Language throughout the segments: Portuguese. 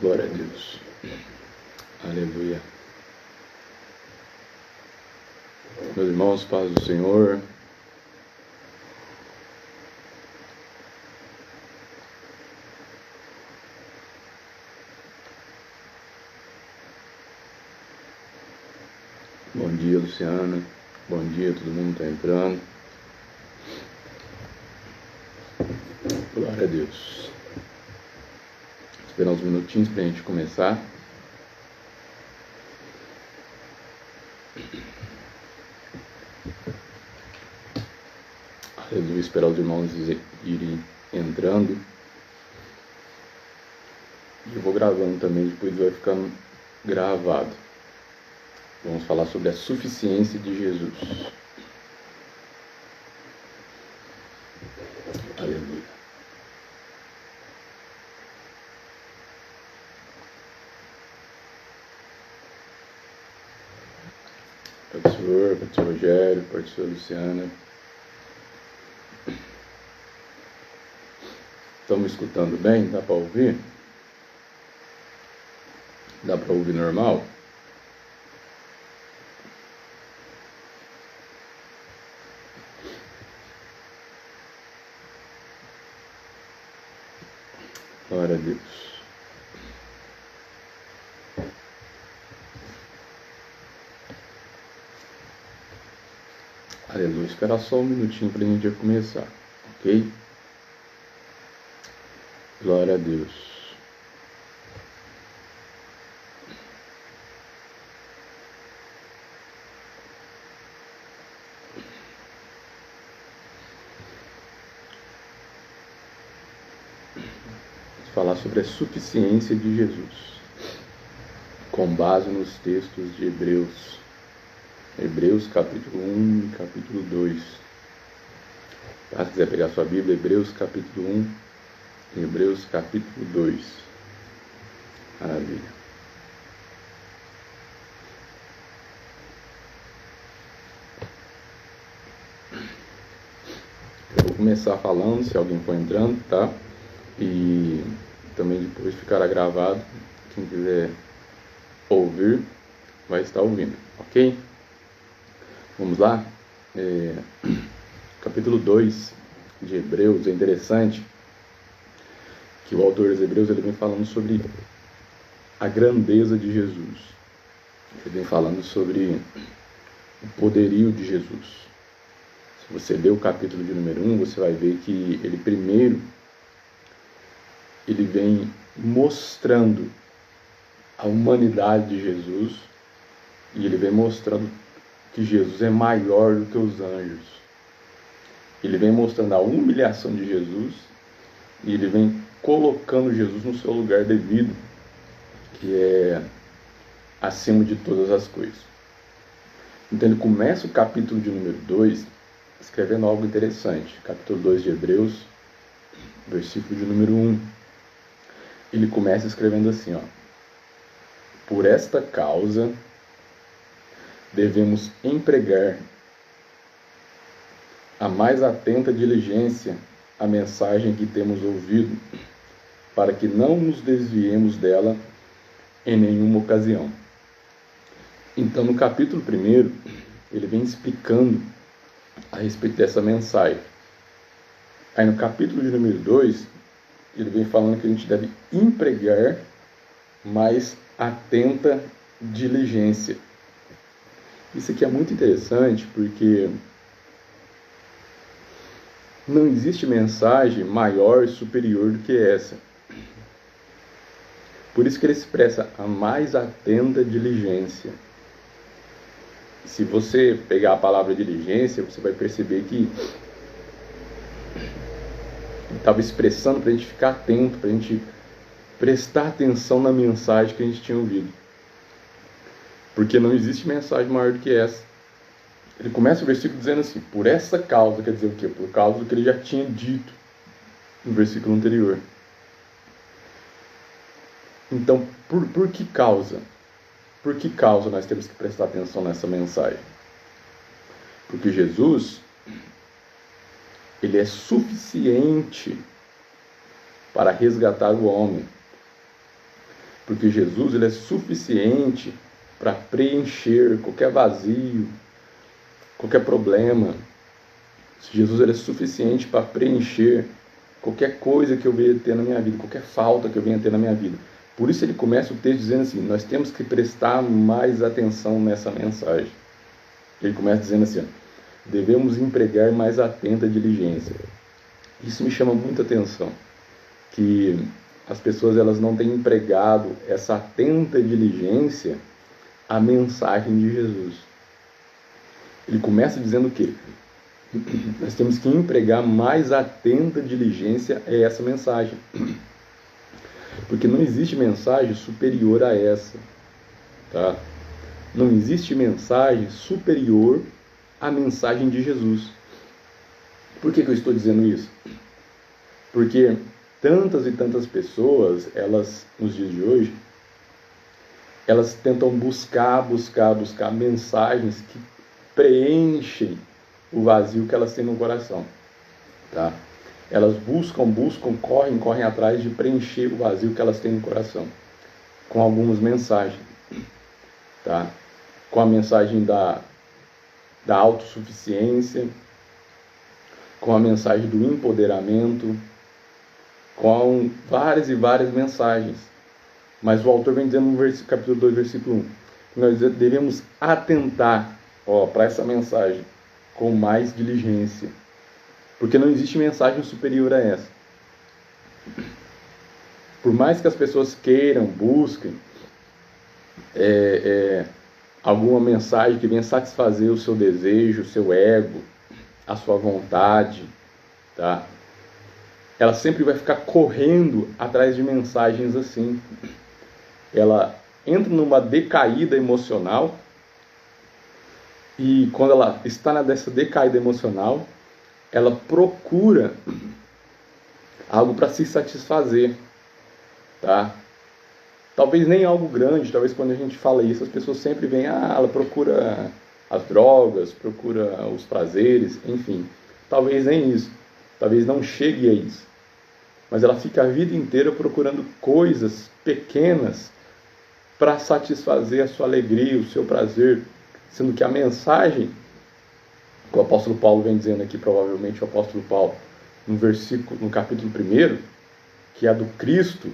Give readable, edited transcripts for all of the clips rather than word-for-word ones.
Glória a Deus. Aleluia. Meus irmãos, paz do Senhor. Bom dia, Luciana. Bom dia, todo mundo está entrando. Glória a Deus. Esperar uns minutinhos para a gente começar. Aleluia. Esperar os irmãos irem entrando. E eu vou gravando também, depois vai ficando gravado. Vamos falar sobre a suficiência de Jesus. Aleluia. Pai do Senhor, Pai do Senhor Rogério, Pai do Senhor Luciana. Estão me escutando bem? Dá para ouvir? Dá para ouvir normal? Glória a Deus. Aleluia. Esperar só um minutinho para a gente começar, ok? Glória a Deus. Vamos falar sobre a suficiência de Jesus, com base nos textos de Hebreus. Hebreus capítulo 1 e capítulo 2. Se quiser pegar sua Bíblia, Hebreus capítulo 1 e Hebreus capítulo 2. Maravilha. Eu vou começar falando, se alguém for entrando, tá? E também depois ficará gravado. Quem quiser ouvir, vai estar ouvindo, ok? Vamos lá? Capítulo 2 de Hebreus. É interessante que o autor dos Hebreus ele vem falando sobre a grandeza de Jesus. Ele vem falando sobre o poderio de Jesus. Se você ler o capítulo de número 1, você vai ver que ele primeiro ele vem mostrando a humanidade de Jesus e ele vem mostrando que Jesus é maior do que os anjos. Ele vem mostrando a humilhação de Jesus e ele vem colocando Jesus no seu lugar devido, que é acima de todas as coisas. Então ele começa o capítulo de número 2 escrevendo algo interessante. Capítulo 2 de Hebreus, versículo de número 1. Ele começa escrevendo assim, ó: por esta causa devemos empregar a mais atenta diligência a mensagem que temos ouvido, para que não nos desviemos dela em nenhuma ocasião. Então, no capítulo 1, ele vem explicando a respeito dessa mensagem. Aí no capítulo de número 2, ele vem falando que a gente deve empregar mais atenta diligência. Isso aqui é muito interessante porque não existe mensagem maior e superior do que essa. Por isso que ele expressa a mais atenta diligência. Se você pegar a palavra diligência, você vai perceber que ele estava expressando para a gente ficar atento, para a gente prestar atenção na mensagem que a gente tinha ouvido. Porque não existe mensagem maior do que essa. Ele começa o versículo dizendo assim: por essa causa, quer dizer o quê? Por causa do que ele já tinha dito no versículo anterior. Então, por que causa? Por que causa nós temos que prestar atenção nessa mensagem? Porque Jesus, ele é suficiente para resgatar o homem. Porque Jesus ele é suficiente para preencher qualquer vazio, qualquer problema. Jesus ele é suficiente para preencher qualquer coisa que eu venha ter na minha vida, qualquer falta que eu venha ter na minha vida. Por isso ele começa o texto dizendo assim, nós temos que prestar mais atenção nessa mensagem. Ele começa dizendo assim, devemos empregar mais atenta diligência. Isso me chama muita atenção, que as pessoas elas não têm empregado essa atenta diligência à mensagem de Jesus. Ele começa dizendo o quê? Nós temos que empregar mais atenta diligência a essa mensagem. Porque não existe mensagem superior a essa. Tá? Não existe mensagem superior à mensagem de Jesus. Por que eu estou dizendo isso? Porque tantas e tantas pessoas, elas, nos dias de hoje, elas tentam buscar mensagens que preenchem o vazio que elas têm no coração. Tá? Elas buscam, correm atrás de preencher o vazio que elas têm no coração. Com algumas mensagens. Tá? Com a mensagem da autossuficiência, com a mensagem do empoderamento, com várias e várias mensagens. Mas o autor vem dizendo no capítulo 2, versículo 1, que nós devemos atentar para essa mensagem com mais diligência. Porque não existe mensagem superior a essa. Por mais que as pessoas queiram, busquem alguma mensagem que venha satisfazer o seu desejo, o seu ego, a sua vontade, tá? Ela sempre vai ficar correndo atrás de mensagens assim. Ela entra numa decaída emocional e quando ela está nessa decaída emocional, ela procura algo para se satisfazer, tá? Talvez nem algo grande, talvez quando a gente fala isso, as pessoas sempre veem, ela procura as drogas, procura os prazeres, enfim. Talvez nem isso, talvez não chegue a isso. Mas ela fica a vida inteira procurando coisas pequenas para satisfazer a sua alegria, o seu prazer, sendo que a mensagem que o apóstolo Paulo vem dizendo aqui, provavelmente o apóstolo Paulo, no capítulo 1, que é a do Cristo,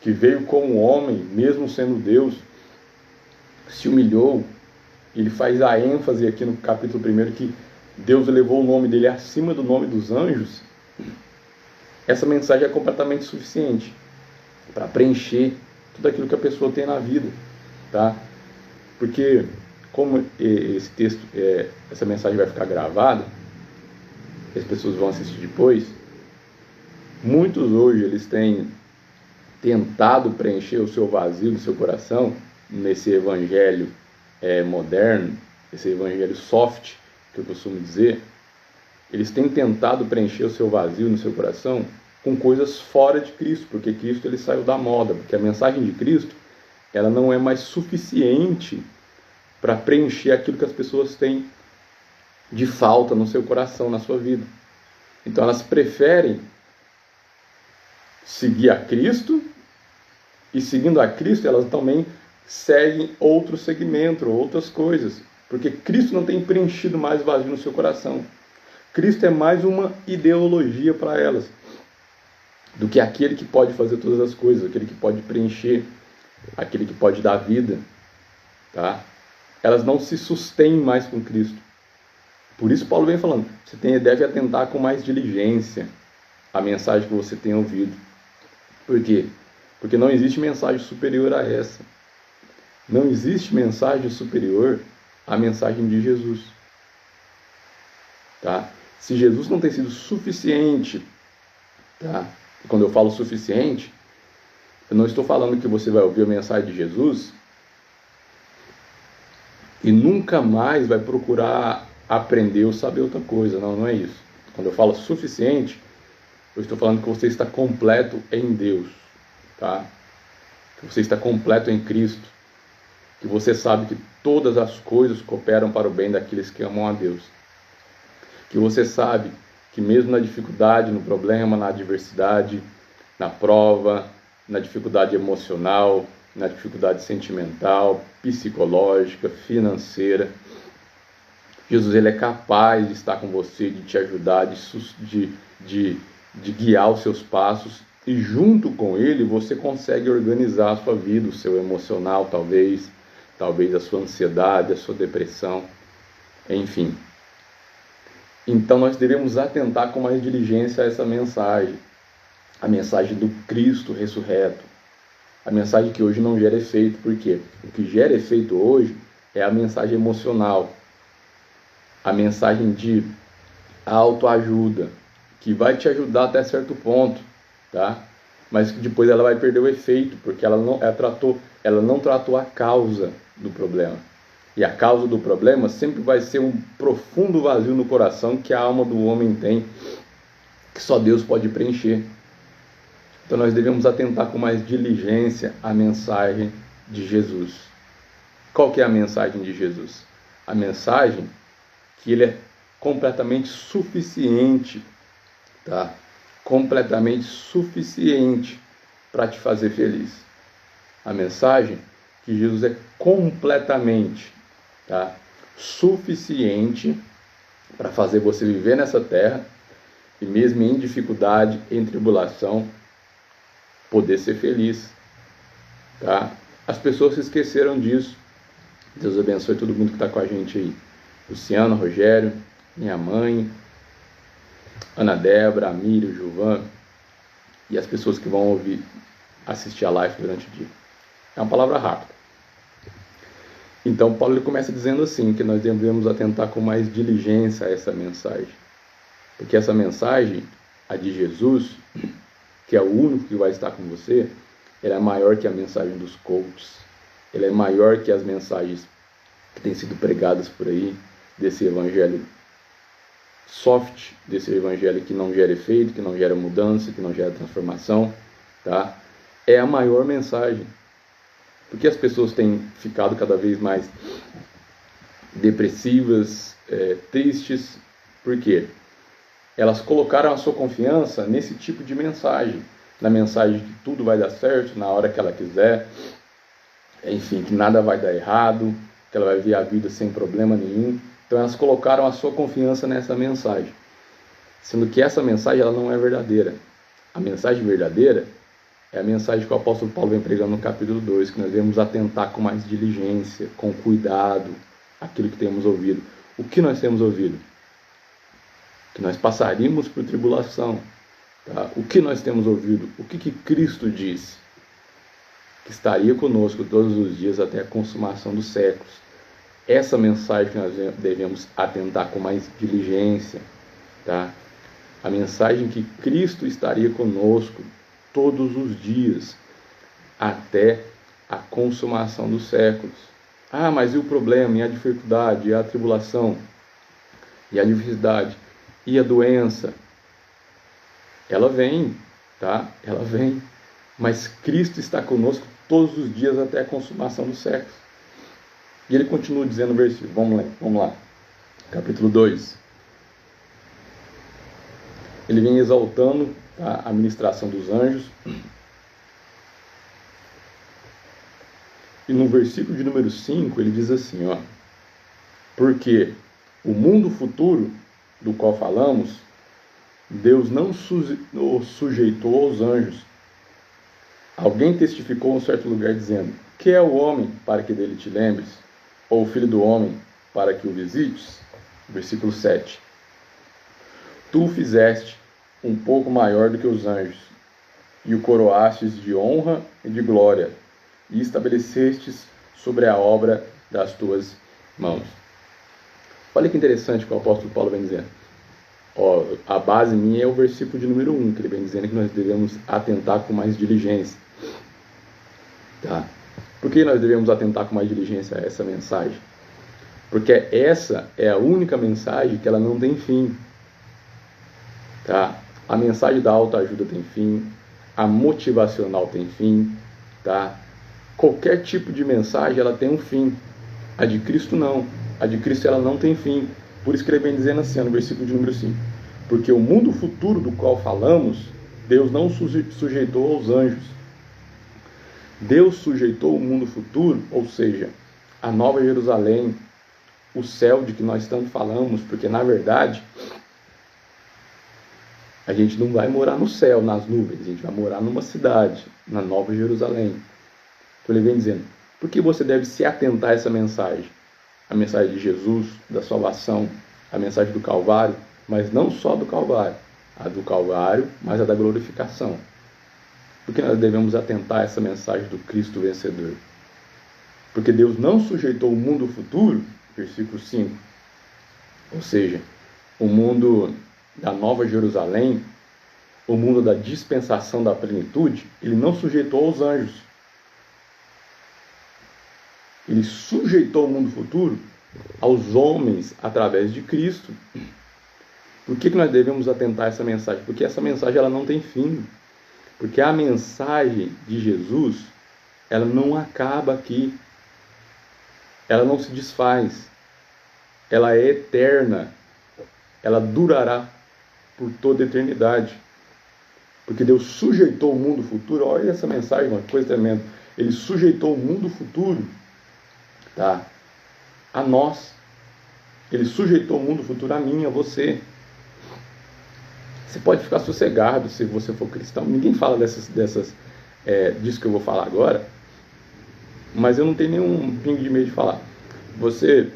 que veio como homem, mesmo sendo Deus, se humilhou. Ele faz a ênfase aqui no capítulo 1 que Deus elevou o nome dele acima do nome dos anjos. Essa mensagem é completamente suficiente para preencher tudo aquilo que a pessoa tem na vida, tá? Porque como esse texto, essa mensagem vai ficar gravada, as pessoas vão assistir depois, muitos hoje eles têm tentado preencher o seu vazio do seu coração nesse evangelho moderno, esse evangelho soft, que eu costumo dizer. Eles têm tentado preencher o seu vazio no seu coração com coisas fora de Cristo, porque Cristo ele saiu da moda, porque a mensagem de Cristo ela não é mais suficiente para preencher aquilo que as pessoas têm de falta no seu coração, na sua vida. Então elas preferem seguir a Cristo, e seguindo a Cristo elas também seguem outro segmento, outras coisas, porque Cristo não tem preenchido mais o vazio no seu coração. Cristo é mais uma ideologia para elas do que aquele que pode fazer todas as coisas, aquele que pode preencher, aquele que pode dar vida, tá? Elas não se sustêm mais com Cristo. Por isso Paulo vem falando, você deve atentar com mais diligência à mensagem que você tem ouvido. Por quê? Porque não existe mensagem superior a essa. Não existe mensagem superior à mensagem de Jesus. Tá? Se Jesus não tem sido suficiente, tá? E quando eu falo suficiente, eu não estou falando que você vai ouvir a mensagem de Jesus e nunca mais vai procurar aprender ou saber outra coisa. Não, não é isso. Quando eu falo suficiente, eu estou falando que você está completo em Deus, tá? Que você está completo em Cristo, que você sabe que todas as coisas cooperam para o bem daqueles que amam a Deus, que você sabe que mesmo na dificuldade, no problema, na adversidade, na prova, na dificuldade emocional, na dificuldade sentimental, psicológica, financeira. Jesus, ele é capaz de estar com você, de te ajudar, de guiar os seus passos, e junto com ele você consegue organizar a sua vida, o seu emocional, talvez a sua ansiedade, a sua depressão, enfim. Então nós devemos atentar com mais diligência a essa mensagem, a mensagem do Cristo ressurreto, a mensagem que hoje não gera efeito, porque o que gera efeito hoje é a mensagem emocional, a mensagem de autoajuda, que vai te ajudar até certo ponto, tá? Mas que depois ela vai perder o efeito, porque ela não tratou a causa do problema. E a causa do problema sempre vai ser um profundo vazio no coração que a alma do homem tem, que só Deus pode preencher. Então nós devemos atentar com mais diligência à mensagem de Jesus. Qual que é a mensagem de Jesus? A mensagem que ele é completamente suficiente, tá? Completamente suficiente para te fazer feliz. A mensagem que Jesus é completamente, tá, suficiente para fazer você viver nessa terra e mesmo em dificuldade, em tribulação, poder ser feliz, tá? As pessoas se esqueceram disso. Deus abençoe todo mundo que está com a gente aí. Luciano, Rogério, minha mãe, Ana Débora, Amílio, Gilvan e as pessoas que vão assistir a live durante o dia. É uma palavra rápida. Então Paulo ele começa dizendo assim, que nós devemos atentar com mais diligência a essa mensagem. Porque essa mensagem, a de Jesus, que é o único que vai estar com você, ela é maior que a mensagem dos coaches, ela é maior que as mensagens que têm sido pregadas por aí, desse evangelho soft, desse evangelho que não gera efeito, que não gera mudança, que não gera transformação, tá? É a maior mensagem. Porque as pessoas têm ficado cada vez mais depressivas, tristes, por quê? Elas colocaram a sua confiança nesse tipo de mensagem, na mensagem de que tudo vai dar certo na hora que ela quiser, enfim, que nada vai dar errado, que ela vai viver a vida sem problema nenhum. Então elas colocaram a sua confiança nessa mensagem, sendo que essa mensagem ela não é verdadeira. A mensagem verdadeira é a mensagem que o apóstolo Paulo vem pregando no capítulo 2, que nós devemos atentar com mais diligência, com cuidado, aquilo que temos ouvido. O que nós temos ouvido? Que nós passaríamos por tribulação. Tá? O que nós temos ouvido? O que Cristo disse? Que estaria conosco todos os dias até a consumação dos séculos. Essa mensagem que nós devemos atentar com mais diligência, tá? A mensagem que Cristo estaria conosco todos os dias, até a consumação dos séculos. Ah, mas e o problema, e a dificuldade, e a tribulação, e a adversidade, e a doença? Ela vem, tá? Ela vem. Mas Cristo está conosco todos os dias até a consumação dos séculos. E ele continua dizendo no versículo, vamos lá, capítulo 2. Ele vem exaltando a ministração dos anjos. E no versículo de número 5, ele diz assim, ó, porque o mundo futuro do qual falamos, Deus não o sujeitou aos anjos. Alguém testificou em certo lugar dizendo, que é o homem para que dele te lembres? Ou o filho do homem para que o visites? Versículo 7. Tu o fizeste um pouco maior do que os anjos, e o coroastes de honra e de glória, e estabelecestes sobre a obra das tuas mãos. Olha que interessante que o apóstolo Paulo vem dizendo. Ó, a base minha é o versículo de número 1, que ele vem dizendo que nós devemos atentar com mais diligência. Tá? Por que nós devemos atentar com mais diligência a essa mensagem? Porque essa é a única mensagem que ela não tem fim. Tá? A mensagem da autoajuda tem fim, a motivacional tem fim, tá? Qualquer tipo de mensagem ela tem um fim. A de Cristo não. A de Cristo ela não tem fim. Por isso que ele vem dizendo assim, no versículo de número 5. Porque o mundo futuro do qual falamos, Deus não sujeitou aos anjos. Deus sujeitou o mundo futuro, ou seja, a Nova Jerusalém, o céu de que nós tanto falamos, porque na verdade a gente não vai morar no céu, nas nuvens, a gente vai morar numa cidade, na Nova Jerusalém. Então ele vem dizendo, por que você deve se atentar a essa mensagem? A mensagem de Jesus, da salvação, a mensagem do Calvário, mas não só do Calvário, a do Calvário, mas a da glorificação. Por que nós devemos atentar a essa mensagem do Cristo vencedor? Porque Deus não sujeitou o mundo futuro, versículo 5, ou seja, o mundo da Nova Jerusalém, o mundo da dispensação da plenitude, ele não sujeitou aos anjos. Ele sujeitou o mundo futuro aos homens através de Cristo. Por que nós devemos atentar a essa mensagem? Porque essa mensagem ela não tem fim. Porque a mensagem de Jesus, ela não acaba aqui. Ela não se desfaz. Ela é eterna. Ela durará por toda a eternidade. Porque Deus sujeitou o mundo futuro. Olha essa mensagem, uma coisa tremenda. Ele sujeitou o mundo futuro, tá, a nós. Ele sujeitou o mundo futuro a mim, a você. Você pode ficar sossegado se você for cristão. Ninguém fala disso que eu vou falar agora. Mas eu não tenho nenhum pingo de medo de falar. Você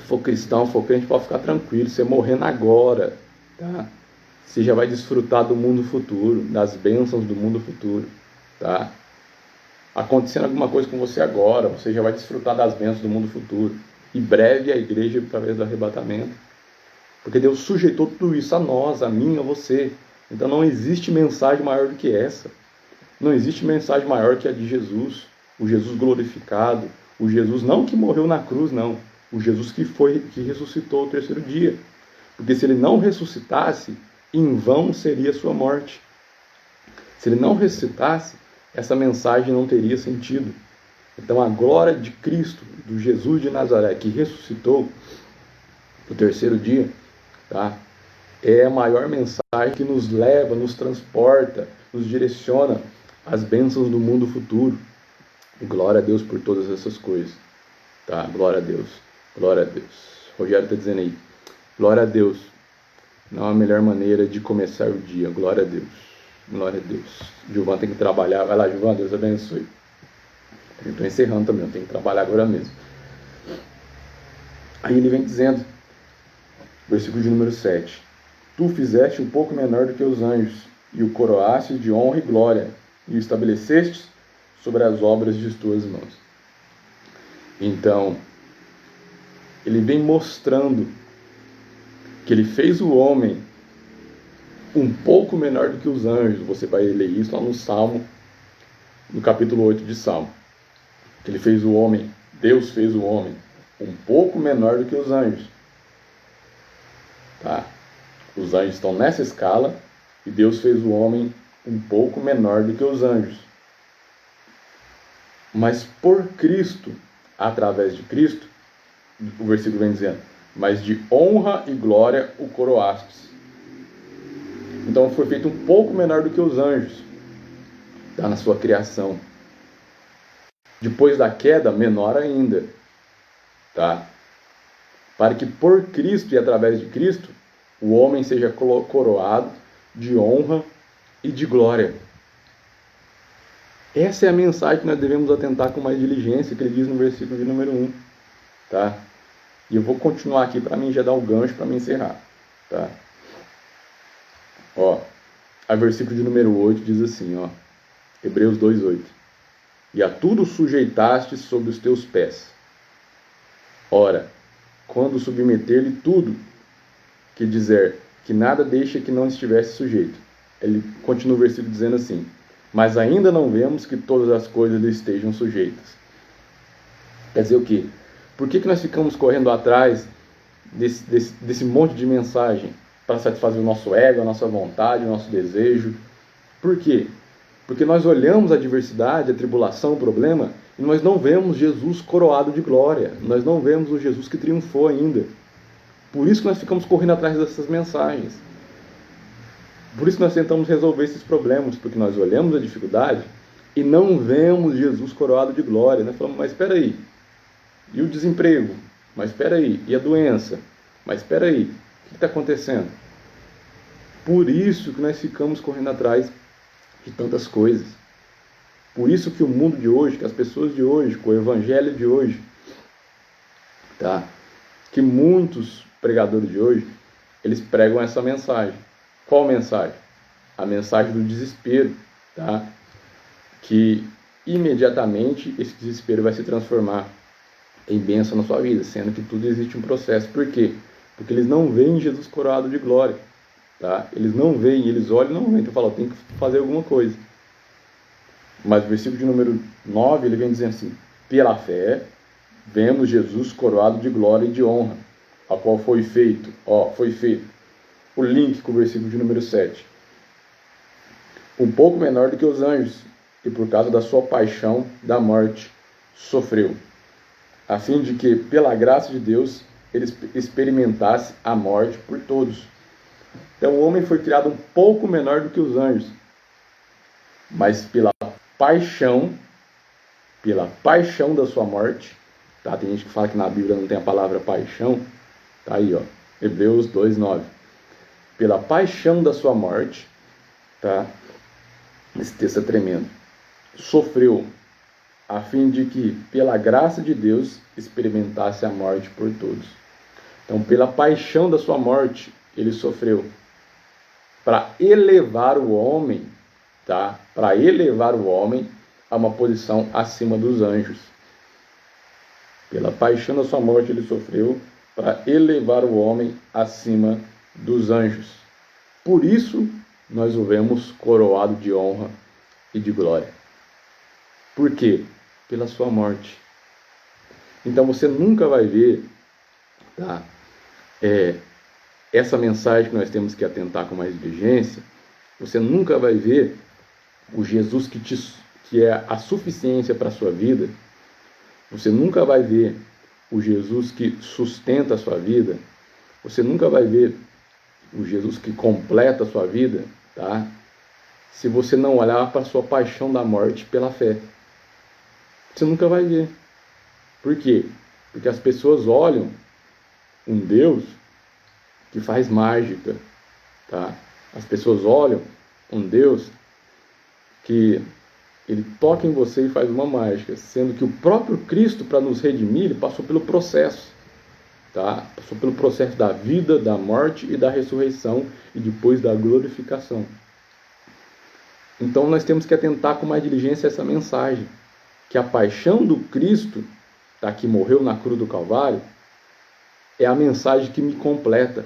for cristão, for crente, pode ficar tranquilo. Você morrendo agora, tá? Você já vai desfrutar do mundo futuro, das bênçãos do mundo futuro, tá? Acontecendo alguma coisa com você agora, você já vai desfrutar das bênçãos do mundo futuro. E breve a igreja através do arrebatamento. Porque Deus sujeitou tudo isso a nós, a mim, a você. Então não existe mensagem maior do que essa. Não existe mensagem maior que a de Jesus. O Jesus glorificado. O Jesus não que morreu na cruz, não. O Jesus que ressuscitou ao terceiro dia. Porque se ele não ressuscitasse, em vão seria a sua morte. Se ele não ressuscitasse, essa mensagem não teria sentido. Então a glória de Cristo, do Jesus de Nazaré, que ressuscitou no terceiro dia, tá, é a maior mensagem que nos leva, nos transporta, nos direciona às bênçãos do mundo futuro. E glória a Deus por todas essas coisas. Tá? Glória a Deus. Glória a Deus. Rogério está dizendo aí. Glória a Deus. Não há melhor maneira de começar o dia. Glória a Deus. Glória a Deus. Gilvan tem que trabalhar. Vai lá, Gilvan. Deus abençoe. Eu estou encerrando também. Eu tenho que trabalhar agora mesmo. Aí ele vem dizendo, versículo de número 7. Tu fizeste um pouco menor do que os anjos, e o coroaste de honra e glória, e o estabeleceste sobre as obras de tuas mãos. Então, ele vem mostrando que ele fez o homem um pouco menor do que os anjos. Você vai ler isso lá no Salmo, no capítulo 8 de Salmo. Ele fez o homem, Deus fez o homem um pouco menor do que os anjos. Tá? Os anjos estão nessa escala e Deus fez o homem um pouco menor do que os anjos. Mas por Cristo, através de Cristo, o versículo vem dizendo, mas de honra e glória o coroastes. Então foi feito um pouco menor do que os anjos, tá, na sua criação. Depois da queda, menor ainda, tá? Para que por Cristo e através de Cristo, o homem seja coroado de honra e de glória. Essa é a mensagem que nós devemos atentar com mais diligência, que ele diz no versículo de número 1. Tá? E eu vou continuar aqui para mim já dar o gancho para me encerrar. Tá? Ó, a versículo de número 8 diz assim, ó, Hebreus 2:8. E a tudo sujeitaste sobre os teus pés. Ora, quando submeter-lhe tudo, que dizer que nada deixa que não estivesse sujeito. Ele continua o versículo dizendo assim, mas ainda não vemos que todas as coisas lhe estejam sujeitas. Quer dizer o quê? Por que nós ficamos correndo atrás desse monte de mensagem para satisfazer o nosso ego, a nossa vontade, o nosso desejo? Por quê? Porque nós olhamos a adversidade, a tribulação, o problema, e nós não vemos Jesus coroado de glória. Nós não vemos o Jesus que triunfou ainda. Por isso que nós ficamos correndo atrás dessas mensagens. Por isso que nós tentamos resolver esses problemas, porque nós olhamos a dificuldade, e não vemos Jesus coroado de glória. Nós falamos, mas espera aí, e o desemprego? Mas espera aí, e a doença? Mas espera aí, o que está acontecendo? Por isso que nós ficamos correndo atrás de tantas coisas. Por isso que o mundo de hoje, que as pessoas de hoje, com o evangelho de hoje, tá? Que muitos pregadores de hoje, eles pregam essa mensagem. Qual mensagem? A mensagem do desespero, tá? Que imediatamente esse desespero vai se transformar em bênção na sua vida, sendo que tudo existe um processo. Por quê? Porque eles não veem Jesus coroado de glória, tá? Eles não veem, eles olham e não veem. Então falam, tem que fazer alguma coisa. Mas o versículo de número 9, ele vem dizendo assim, pela fé, vemos Jesus coroado de glória e de honra, a qual foi feito, o link com o versículo de número 7. Um pouco menor do que os anjos, e por causa da sua paixão da morte, sofreu, a fim de que, pela graça de Deus, ele experimentasse a morte por todos. Então o homem foi criado um pouco menor do que os anjos, mas pela paixão da sua morte, tá? Tem gente que fala que na Bíblia não tem a palavra paixão, tá aí, ó, Hebreus 2:9. Pela paixão da sua morte, tá? Esse texto é tremendo. Sofreu, a fim de que, pela graça de Deus, experimentasse a morte por todos. Então, pela paixão da sua morte, ele sofreu, para elevar o homem, tá? Para elevar o homem a uma posição acima dos anjos. Pela paixão da sua morte ele sofreu, para elevar o homem acima dos anjos. Por isso nós o vemos coroado de honra e de glória. Por quê? Pela sua morte. Então você nunca vai ver, tá? Essa mensagem que nós temos que atentar com mais diligência. Você nunca vai ver o Jesus que é a suficiência para a sua vida. Você nunca vai ver o Jesus que sustenta a sua vida. Você nunca vai ver o Jesus que completa a sua vida, tá? Se você não olhar para a sua paixão da morte pela fé. Você nunca vai ver. Por quê? Porque as pessoas olham um Deus que faz mágica, tá? As pessoas olham um Deus que ele toca em você e faz uma mágica, sendo que o próprio Cristo, para nos redimir, ele passou pelo processo, tá? Passou pelo processo da vida, da morte e da ressurreição e depois da glorificação. Então nós temos que atentar com mais diligência a essa mensagem, que a paixão do Cristo, tá, que morreu na cruz do Calvário, é a mensagem que me completa,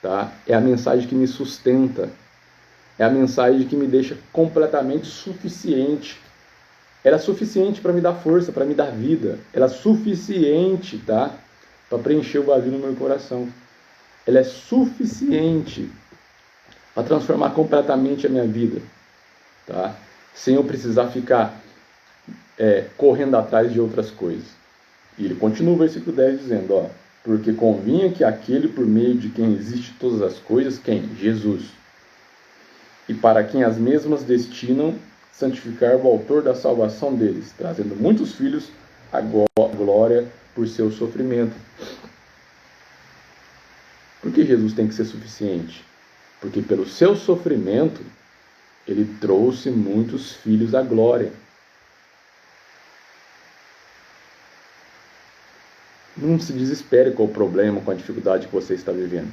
tá? É a mensagem que me sustenta, é a mensagem que me deixa completamente suficiente. Ela é suficiente para me dar força, para me dar vida. Ela é suficiente, tá, para preencher o vazio no meu coração. Ela é suficiente para transformar completamente a minha vida, tá? Sem eu precisar ficar correndo atrás de outras coisas. E ele continua o versículo 10 dizendo, ó, porque convinha que aquele por meio de quem existe todas as coisas, quem? Jesus. E para quem as mesmas destinam, santificar o autor da salvação deles, trazendo muitos filhos à glória por seu sofrimento. Por que Jesus tem que ser suficiente? Porque pelo seu sofrimento, ele trouxe muitos filhos à glória. Não se desespere com o problema, com a dificuldade que você está vivendo.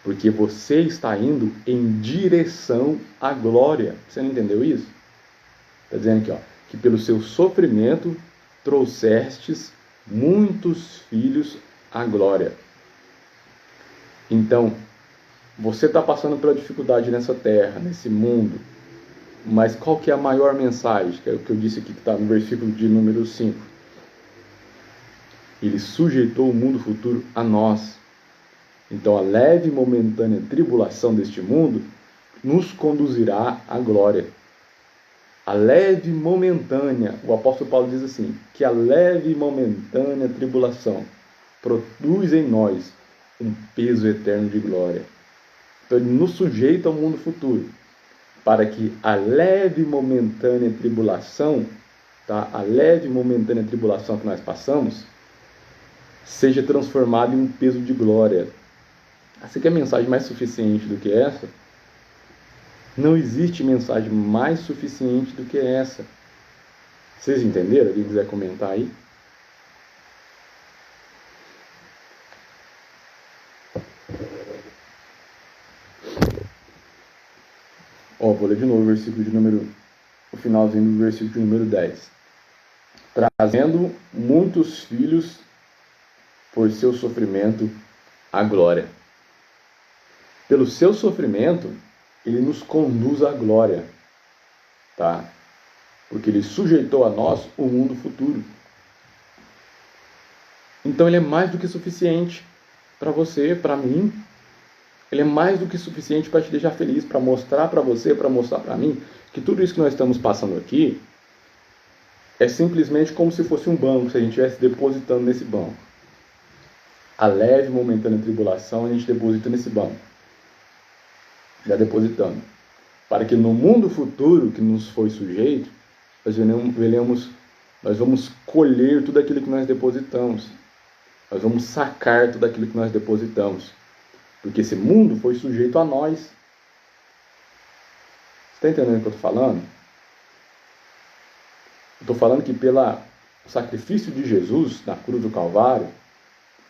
Porque você está indo em direção à glória. Você não entendeu isso? Está dizendo aqui, ó, que pelo seu sofrimento trouxestes muitos filhos à glória. Então, você está passando pela dificuldade nessa terra, nesse mundo. Mas qual que é a maior mensagem? Que é o que eu disse aqui, que está no versículo de número 5. Ele sujeitou o mundo futuro a nós. Então a leve e momentânea tribulação deste mundo nos conduzirá à glória. A leve e momentânea, o apóstolo Paulo diz assim, que a leve e momentânea tribulação produz em nós um peso eterno de glória. Então ele nos sujeita ao mundo futuro. para que a leve e momentânea tribulação, tá? A leve e momentânea tribulação que nós passamos, seja transformada em um peso de glória. Você quer mensagem mais suficiente do que essa? Não existe mensagem mais suficiente do que essa. Vocês entenderam? Quem quiser comentar aí? Vou ler de novo o finalzinho do versículo de número 10. Trazendo muitos filhos por seu sofrimento à glória. Pelo seu sofrimento, ele nos conduz à glória, tá? Porque ele sujeitou a nós o mundo futuro. Então ele é mais do que suficiente para você, para mim. Ele é mais do que suficiente para te deixar feliz, para mostrar para você, para mostrar para mim, que tudo isso que nós estamos passando aqui é simplesmente como se fosse um banco, se a gente estivesse depositando nesse banco. A leve, momentânea tribulação a gente deposita nesse banco. Já depositando. Para que no mundo futuro que nos foi sujeito, nós vamos colher tudo aquilo que nós depositamos. Nós vamos sacar tudo aquilo que nós depositamos. Porque esse mundo foi sujeito a nós. Você está entendendo o que eu estou falando? Eu estou falando que pelo sacrifício de Jesus na cruz do Calvário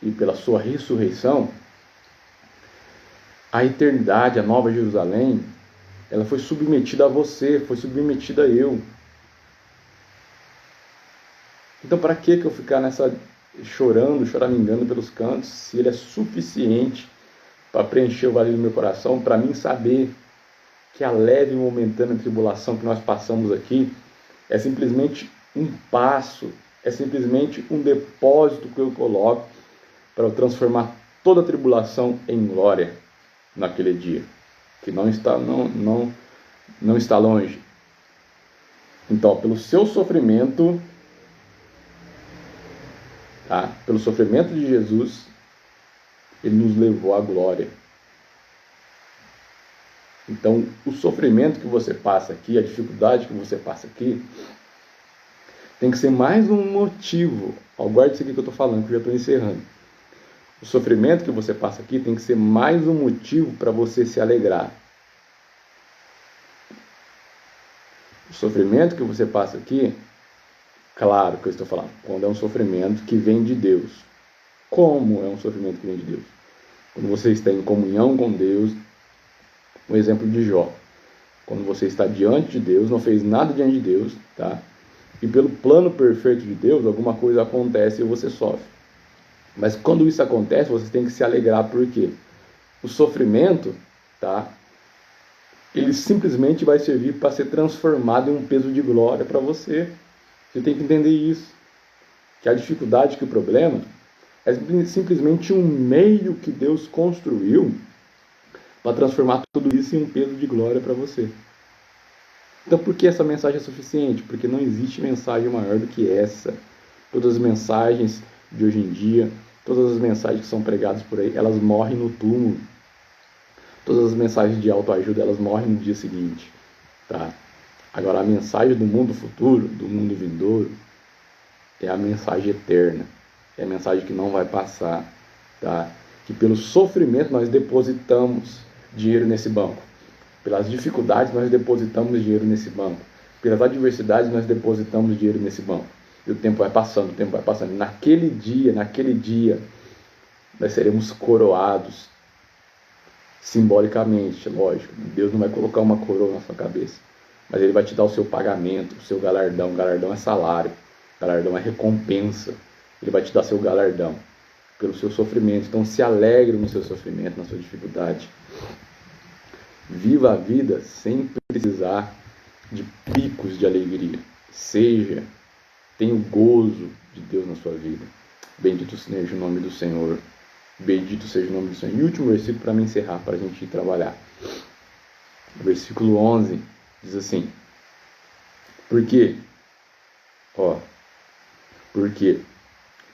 e pela sua ressurreição, a eternidade, a nova Jerusalém, ela foi submetida a você, foi submetida a eu. Então para que eu ficar choramingando pelos cantos, se ele é suficiente para preencher o vazio do meu coração, para mim saber que a leve e momentânea tribulação que nós passamos aqui é simplesmente um passo, é simplesmente um depósito que eu coloco para eu transformar toda a tribulação em glória naquele dia, que não está longe. Então, pelo seu sofrimento, tá? Pelo sofrimento de Jesus, ele nos levou à glória. Então, o sofrimento que você passa aqui, a dificuldade que você passa aqui, tem que ser mais um motivo. Guarde isso aqui que eu estou falando, que eu já estou encerrando. O sofrimento que você passa aqui tem que ser mais um motivo para você se alegrar. O sofrimento que você passa aqui, claro que eu estou falando, quando é um sofrimento que vem de Deus. Como é um sofrimento que vem de Deus? Quando você está em comunhão com Deus, um exemplo de Jó. Quando você está diante de Deus, não fez nada diante de Deus, tá? E pelo plano perfeito de Deus, alguma coisa acontece e você sofre. Mas quando isso acontece, você tem que se alegrar, por quê? O sofrimento, tá? Ele simplesmente vai servir para ser transformado em um peso de glória para você. Você tem que entender isso. Que a dificuldade, que o problema, é simplesmente um meio que Deus construiu para transformar tudo isso em um peso de glória para você. Então, por que essa mensagem é suficiente? Porque não existe mensagem maior do que essa. Todas as mensagens de hoje em dia, todas as mensagens que são pregadas por aí, elas morrem no túmulo. Todas as mensagens de autoajuda, elas morrem no dia seguinte. Tá? Agora, a mensagem do mundo futuro, do mundo vindouro, é a mensagem eterna. É a mensagem que não vai passar. Tá? Que pelo sofrimento nós depositamos dinheiro nesse banco. Pelas dificuldades nós depositamos dinheiro nesse banco. Pelas adversidades nós depositamos dinheiro nesse banco. E o tempo vai passando, o tempo vai passando. Naquele dia, nós seremos coroados. Simbolicamente, lógico. Deus não vai colocar uma coroa na sua cabeça. Mas Ele vai te dar o seu pagamento, o seu galardão. Galardão é salário. Galardão é recompensa. Ele vai te dar seu galardão pelo seu sofrimento. Então se alegre no seu sofrimento, na sua dificuldade. Viva a vida sem precisar de picos de alegria. Tenha o gozo de Deus na sua vida. Bendito seja o nome do Senhor. Bendito seja o nome do Senhor. E o último versículo para me encerrar, para a gente ir trabalhar. O versículo 11 diz assim: Porque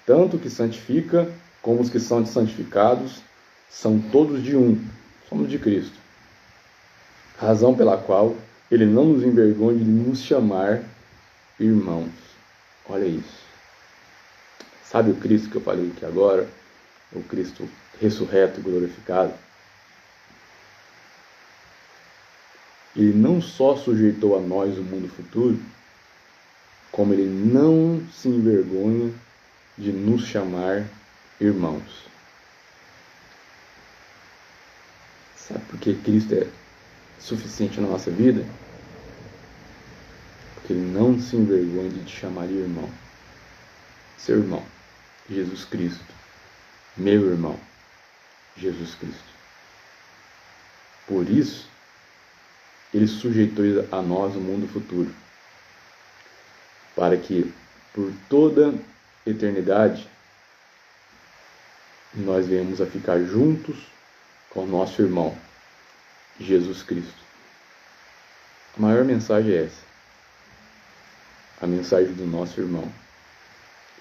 tanto o que santifica como os que são santificados são todos de um. Somos de Cristo. Razão pela qual Ele não nos envergonha de nos chamar irmãos. Olha isso. Sabe o Cristo que eu falei aqui agora? O Cristo ressurreto e glorificado? Ele não só sujeitou a nós o mundo futuro, como ele não se envergonha de nos chamar irmãos. Sabe por que Cristo é suficiente na nossa vida? Porque ele não se envergonha de te chamar de irmão. Seu irmão, Jesus Cristo. Meu irmão, Jesus Cristo. Por isso, ele sujeitou a nós o mundo futuro, para que, por toda eternidade, nós venhamos a ficar juntos com o nosso irmão, Jesus Cristo. A maior mensagem é essa. A mensagem do nosso irmão,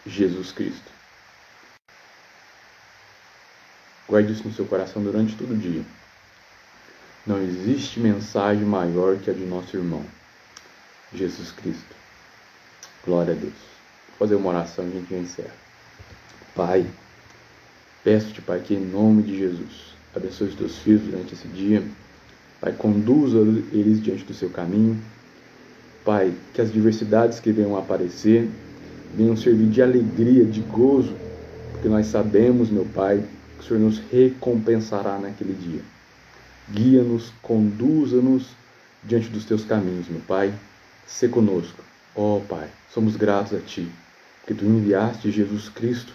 Jesus Cristo. Guarde isso no seu coração durante todo o dia. Não existe mensagem maior que a de nosso irmão, Jesus Cristo. Glória a Deus. Vou fazer uma oração e a gente já encerra. Pai, peço-te, Pai, que em nome de Jesus, abençoe os teus filhos durante esse dia. Pai, conduza eles diante do seu caminho. Pai, que as diversidades que venham a aparecer venham servir de alegria, de gozo, porque nós sabemos, meu Pai, que o Senhor nos recompensará naquele dia. Guia-nos, conduza-nos diante dos teus caminhos, meu Pai. Sê conosco. Ó Pai, somos gratos a Ti, porque Tu enviaste Jesus Cristo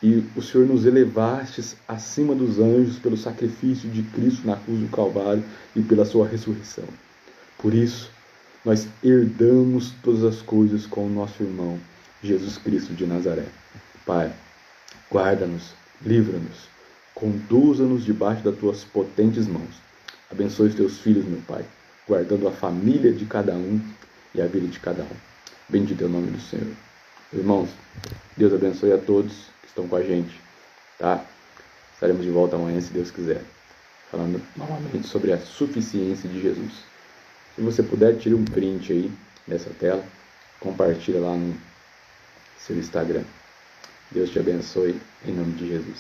e o Senhor nos elevastes acima dos anjos pelo sacrifício de Cristo na cruz do Calvário e pela Sua ressurreição. Por isso, nós herdamos todas as coisas com o nosso irmão, Jesus Cristo de Nazaré. Pai, guarda-nos, livra-nos, conduza-nos debaixo das Tuas potentes mãos. Abençoe os Teus filhos, meu Pai, guardando a família de cada um e a vida de cada um. Bendito é o nome do Senhor. Irmãos, Deus abençoe a todos que estão com a gente, tá? Estaremos de volta amanhã, se Deus quiser, falando novamente sobre a suficiência de Jesus. Se você puder, tire um print aí dessa tela, compartilha lá no seu Instagram. Deus te abençoe, em nome de Jesus.